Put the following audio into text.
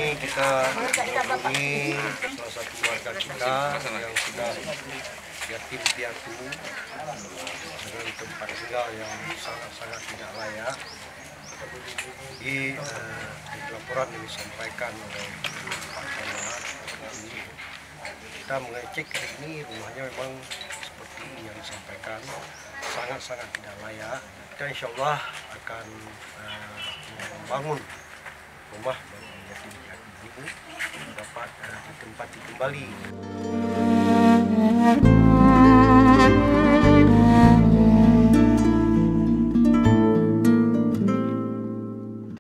ini kita mengunjungi salah satu warga kita yang sudah yatim piatu dengan tempat tinggal yang sangat-sangat tidak layak. Di laporan yang disampaikan oleh Pak Camat, kita mengecek hari ini rumahnya memang seperti yang disampaikan sangat-sangat tidak layak. Kita insya Allah akan membangun rumah bagi yatim piatu ini dapat ditempati kembali.